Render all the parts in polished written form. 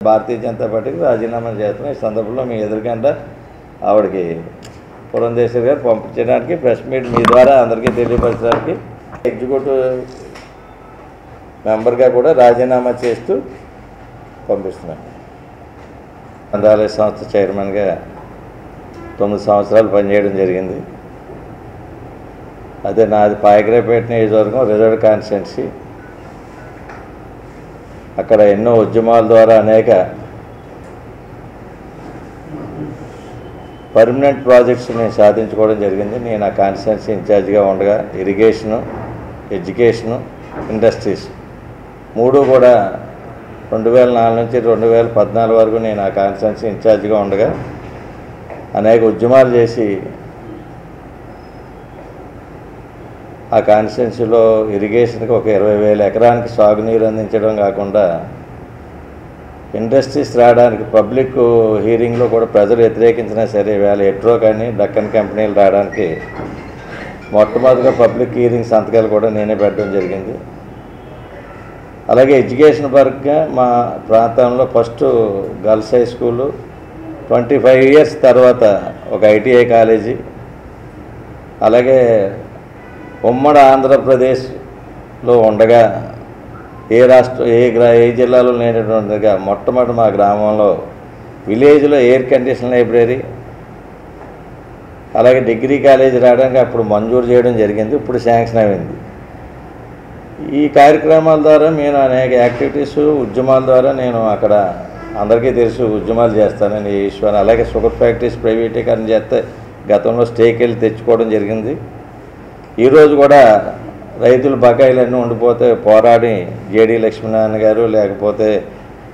భారతీయ జనతా పార్టీకి రాజీనామా చేస్తున్నాం. ఈ సందర్భంలో మీ ఎదురుకంట ఆవిడకి పురంధేశ్వరి గారు పంపించడానికి ప్రెస్ మీట్ మీ ద్వారా అందరికీ తెలియపరచడానికి ఎగ్జిక్యూటివ్ మెంబర్గా కూడా రాజీనామా చేస్తూ పంపిస్తున్నాను. గ్రంథాలయ సంస్థ చైర్మన్గా 9 సంవత్సరాలు పనిచేయడం జరిగింది. అదే నాది పాయకరాపేట నియోజకవర్గం రిజర్వ్డ్ కాన్స్టిట్యున్సీ. అక్కడ ఎన్నో ఉద్యమాల ద్వారా అనేక పర్మనెంట్ ప్రాజెక్ట్స్ నేను సాధించుకోవడం జరిగింది. నేను ఆ కాన్స్టిట్యున్సీ ఇన్ఛార్జిగా ఉండగా ఇరిగేషను, ఎడ్యుకేషను, ఇండస్ట్రీస్ 3 కూడా 2004 నుంచి 2014 వరకు నేను ఆ కాన్స్టిట్యున్సీ ఇన్ఛార్జిగా ఉండగా అనేక ఉద్యమాలు చేసి ఆ కాన్స్టిట్యున్సీలో ఇరిగేషన్కి ఒక 20,000 ఎకరానికి సాగునీరు అందించడం కాకుండా ఇండస్ట్రీస్ రావడానికి పబ్లిక్ హీరింగ్లో కూడా ప్రజలు వ్యతిరేకించినా సరే వేళ ఎట్రో కానీ డక్కన్ కంపెనీలు రావడానికి మొట్టమొదటిగా పబ్లిక్ హీరింగ్ సంతకాలు కూడా నేనే పెట్టడం జరిగింది. అలాగే ఎడ్యుకేషన్ పరంగా మా ప్రాంతంలో first girls high school, 25 years తర్వాత ఒక ఐటీఐ కాలేజీ, అలాగే ఉమ్మడి ఆంధ్రప్రదేశ్లో ఉండగా ఏ జిల్లాలో లేనటువంటిగా మొట్టమొదటి మా గ్రామంలో విలేజ్లో ఎయిర్ కండిషన్ లైబ్రరీ, అలాగే డిగ్రీ కాలేజీ రావడానికి అప్పుడు మంజూరు చేయడం జరిగింది. ఇప్పుడు శాంక్షన్ అయింది. ఈ కార్యక్రమాల ద్వారా నేను అనేక యాక్టివిటీస్ ఉద్యమాల ద్వారా నేను అక్కడ అందరికీ తెలుసు ఉద్యమాలు చేస్తానని ఈశ్వర్. అలాగే షుగర్ ఫ్యాక్టరీస్ ప్రైవేటీకరణ చేస్తే గతంలో స్టేకి వెళ్ళి తెచ్చుకోవడం జరిగింది. ఈరోజు కూడా రైతులు బకాయిలన్నీ ఉండిపోతే పోరాడి జేడీ లక్ష్మీనారాయణ గారు లేకపోతే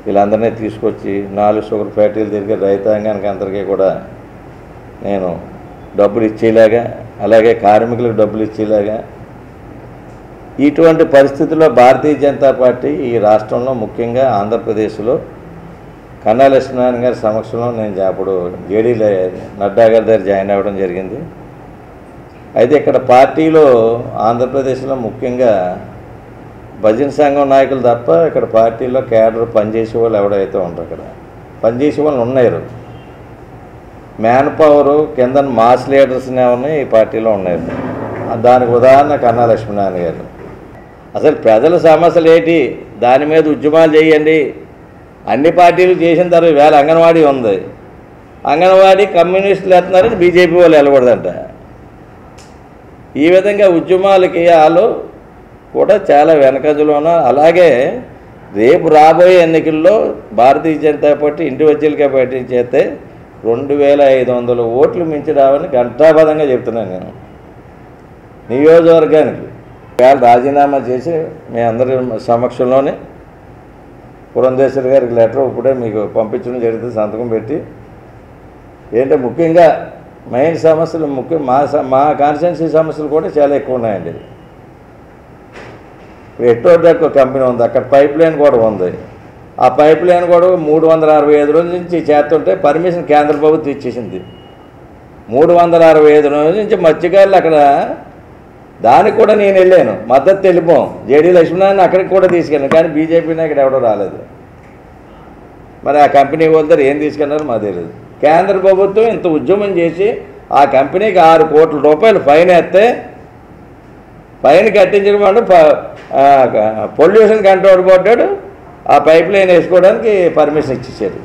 వీళ్ళందరినీ తీసుకొచ్చి 4 షుగర్ ఫ్యాక్టరీలు తిరిగి రైతాంగానికి అందరికీ కూడా నేను డబ్బులు ఇచ్చేలాగా, అలాగే కార్మికులకు డబ్బులు ఇచ్చేలాగా, ఇటువంటి పరిస్థితుల్లో భారతీయ జనతా పార్టీ ఈ రాష్ట్రంలో ముఖ్యంగా ఆంధ్రప్రదేశ్లో కన్నా లక్ష్మీనారాయణ గారి సమక్షంలో నేను అప్పుడు జేడీ నడ్డా గారి దగ్గర జాయిన్ అవ్వడం జరిగింది. అయితే ఇక్కడ పార్టీలో ఆంధ్రప్రదేశ్లో ముఖ్యంగా భజన సంఘం నాయకులు తప్ప ఇక్కడ పార్టీలో కేడర్ పనిచేసే వాళ్ళు ఎవడైతే ఉంటారు, అక్కడ పనిచేసే వాళ్ళు ఉన్నారు. మ్యాన్ పవరు కింద మాస్ లీడర్స్నే ఉన్నాయి ఈ పార్టీలో ఉన్నారు. దానికి ఉదాహరణ కన్నా లక్ష్మీనారాయణ గారు. అసలు ప్రజల సమస్యలు ఏంటి, దాని మీద ఉద్యమాలు చేయండి. అన్ని పార్టీలు చేసిన తర్వాత వేళ అంగన్వాడీ ఉంది, అంగన్వాడీ కమ్యూనిస్టులు వేస్తున్నారు, బీజేపీ వాళ్ళు వెళ్ళకూడదంట. ఈ విధంగా ఉద్యమాలకి వాళ్ళు కూడా చాలా వెనకజలో ఉన్నారు. అలాగే రేపు రాబోయే ఎన్నికల్లో భారతీయ జనతా పార్టీ ఇండివిజువల్గా పోటీ చేస్తే 2,500 ఓట్లు మించి రావని ఘంటాబద్ధంగా చెప్తున్నాను నేను. నియోజకవర్గానికి వేళ రాజీనామా చేసి మీ అందరి సమక్షంలోనే పురంధేశ్వరి గారికి లెటర్ ఇప్పుడే మీకు పంపించడం జరుగుతుంది, సంతకం పెట్టి. ఏంటంటే ముఖ్యంగా మెయిన్ సమస్యలు మా కాన్స్టిట్యున్సీ సమస్యలు కూడా చాలా ఎక్కువ ఉన్నాయండి. ఎట్టోడెక్ కంపెనీ ఉంది, అక్కడ పైప్ లైన్ కూడా ఉంది. ఆ పైప్ లైన్ కూడా 365 రోజుల నుంచి చేస్తుంటే పర్మిషన్ కేంద్ర ప్రభుత్వం ఇచ్చేసింది. 365 రోజుల నుంచి మత్స్యకారులు అక్కడ, దానికి కూడా నేను వెళ్ళాను, మద్దతు తెలిపాం. జేడీ లక్ష్మీనారాయణ అక్కడికి కూడా తీసుకెళ్ళాను, కానీ బీజేపీ నాయకుడు ఎవడో రాలేదు. మరి ఆ కంపెనీ వాళ్ళ ఏం తీసుకెళ్ళారో మాకు తెలియదు. కేంద్ర ప్రభుత్వం ఇంత ఉద్యమం చేసి ఆ కంపెనీకి 6 కోట్ల రూపాయలు ఫైన్ వేస్తే ఫైన్ కట్టించడం అంటే పొల్యూషన్ కంట్రోల్ బోర్డు ఆ పైప్ లైన్ వేసుకోవడానికి పర్మిషన్ ఇచ్చేసారు.